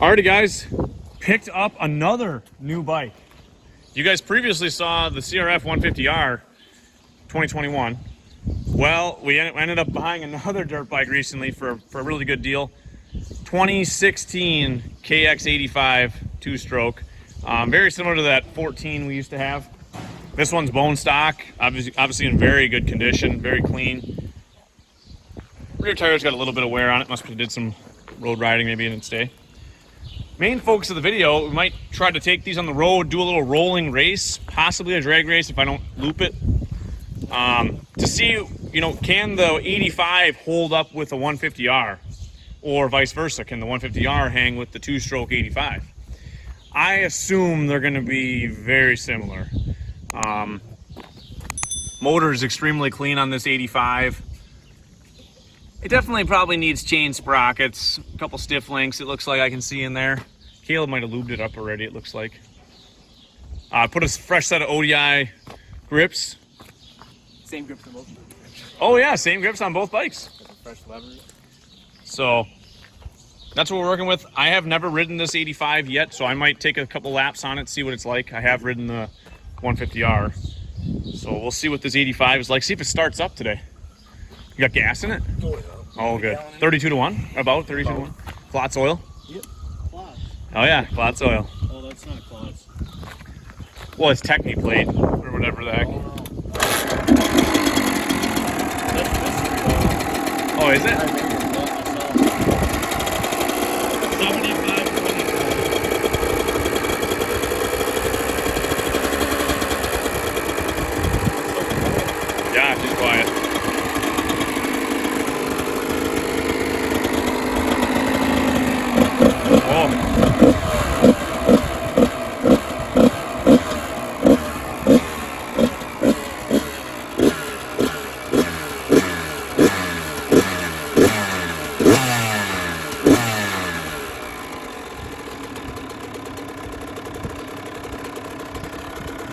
Alrighty guys, picked up another new bike. You guys previously saw the CRF 150R 2021. Well, we ended up buying another dirt bike recently for a really good deal. 2016 KX85 two-stroke. Very similar to that 14 we used to have. This one's bone stock, obviously in very good condition, very clean. Rear tire's got a little bit of wear on it. Must have did some road riding maybe in its day. Main focus of the video, we might try to take these on the road, do a little rolling race, possibly a drag race if I don't loop it. To see, you know, can the 85 hold up with a 150R? Or vice versa, can the 150R hang with the two-stroke 85? I assume they're going to be very similar. Motor is extremely clean on this 85. It definitely probably needs chain sprockets, a couple stiff links it looks like I can see in there. Caleb might have lubed it up already, it looks like. Put a fresh set of ODI grips. Same grips on both. Oh yeah, same grips on both bikes. Fresh levers. So that's what we're working with. I have never ridden this 85 yet, so I might take a couple laps on it, see what it's like. I have ridden the 150R. So we'll see what this 85 is like. See if it starts up today. You got gas in it? Oh, yeah. Oh, good. 32 to 1? About 32 to 1? Klotz oil? Yep. Klotz. Oh, yeah. Klotz oil. Oh, that's not Klotz. Well, it's Techni plate or whatever the heck. Oh, is it? Yeah, she's quiet.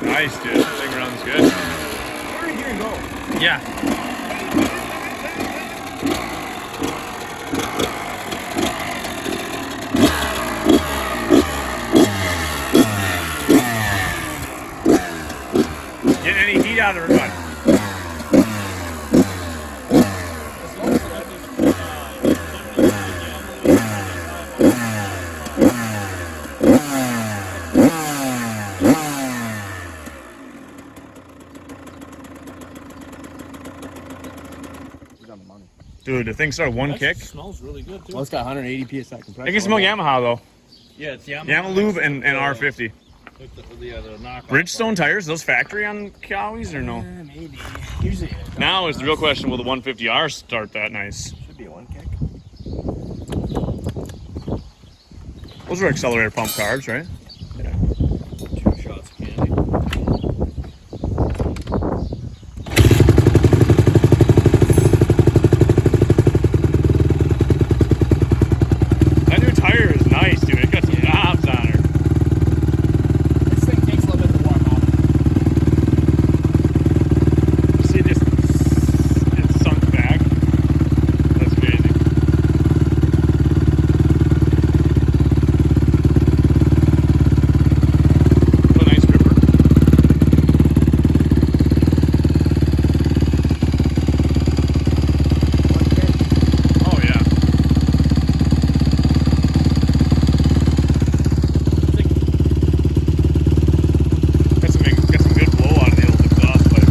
Nice, dude. Thing runs good. Where are you going to go? Yeah. Getting any heat out of her, bud? Dude, the thing started one kick. It smells really good too. Well, it's got 180 psi compressor. I can smell Yamaha though. Yeah, it's Yamaha. Yamalube and R50. With the knockoff Bridgestone tires, those factory on Cowies or no? Maybe. Usually. Now is the real question, will the 150R start that nice? Should be a one kick. Those are accelerator pump carbs, right? Yeah. 2 shots of candy. That new tire is nice, dude. It got some knobs on her. This thing takes a little bit to warm up. See, it's sunk back. That's crazy. What a nice gripper. Oh yeah. Got some good blow out of the old exhaust pipe.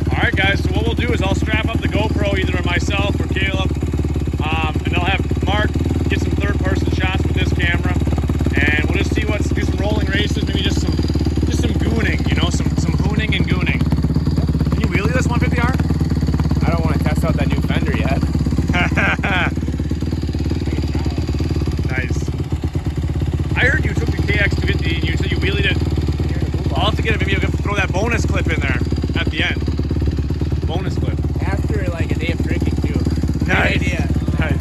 Alright guys, so what we'll do is I'll strap up the GoPro either myself or Caleb, and I'll have Mark get some third-person shots with this camera, and we'll just see do some rolling races, maybe just some gooning, you know, some hooning and gooning. Can you wheelie this 150R? I don't want to test out that new fender yet. Nice. I heard you took the KX250 and you said you wheelied it. I'll have to get it. Maybe I'll have to throw that bonus clip in there at the end. Bonus clip. After like a day of drinking too. Good Nice. idea. Nice.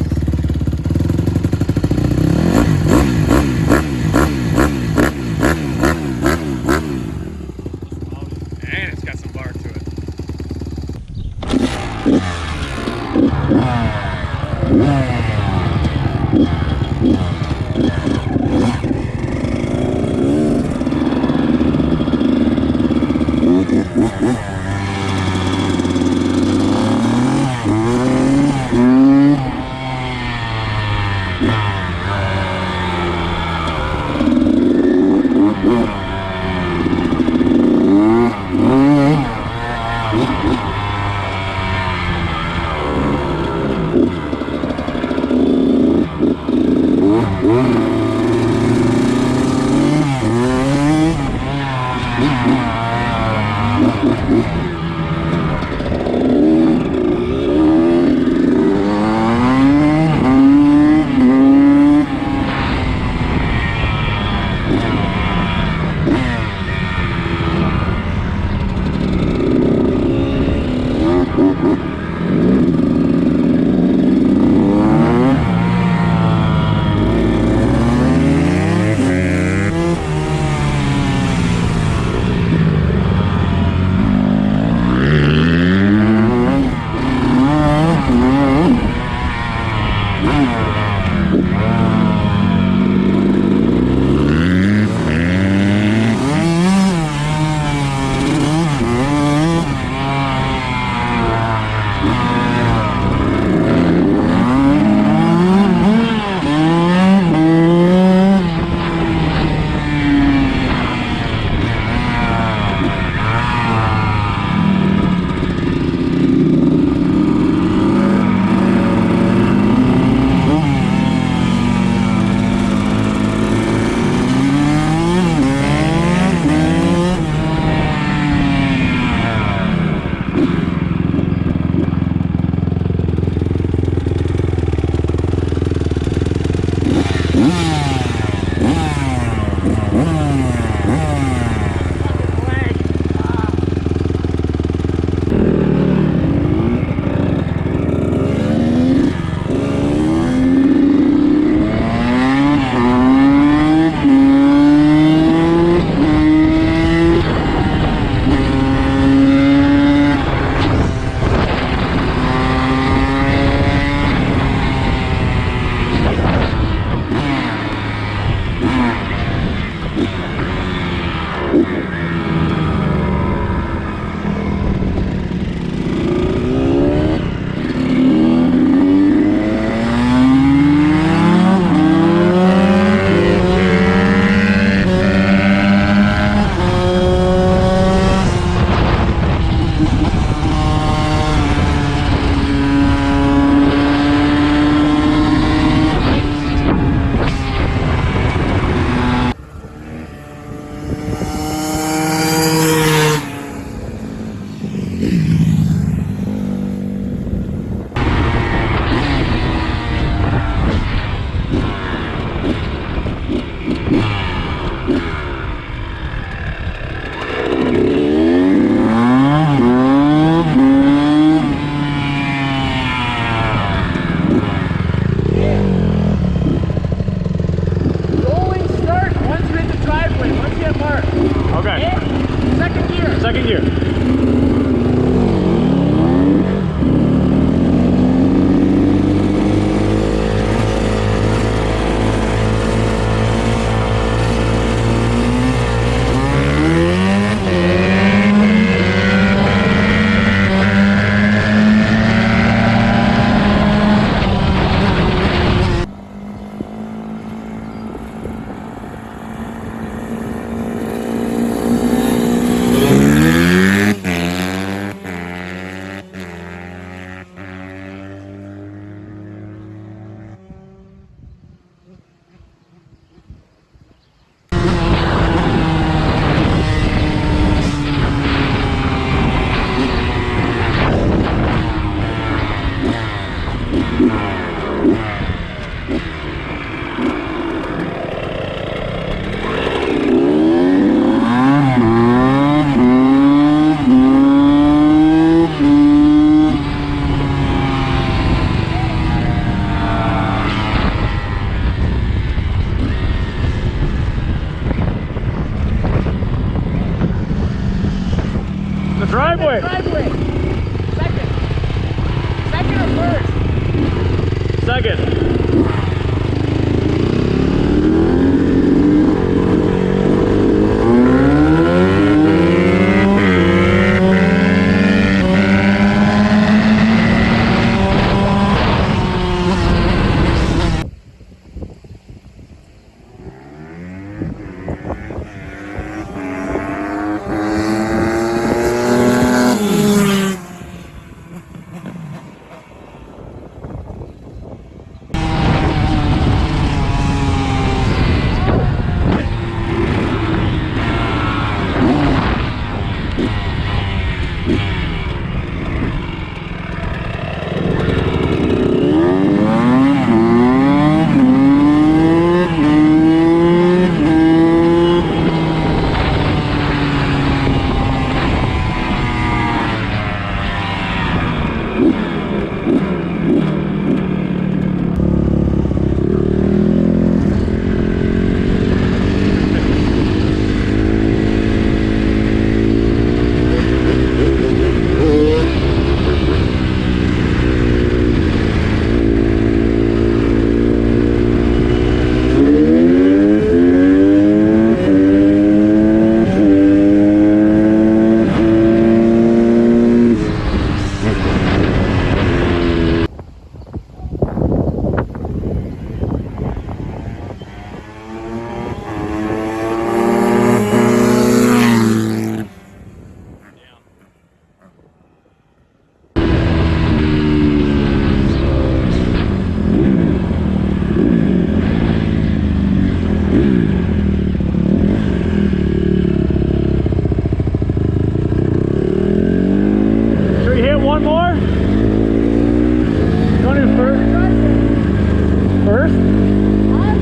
dig it.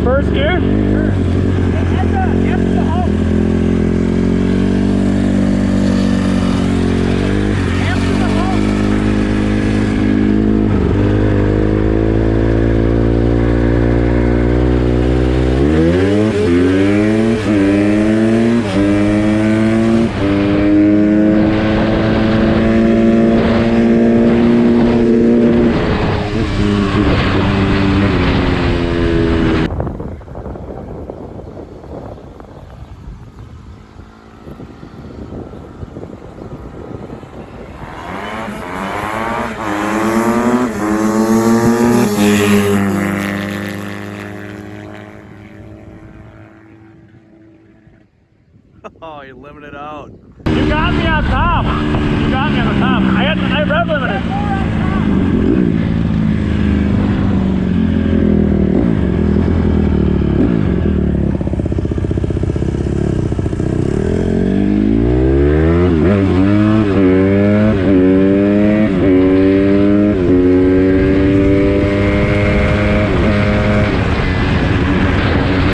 First gear? Sure. After the hump. After the hump. Oh, you limit it out. You got me on top. You got me on the top. I rev limited.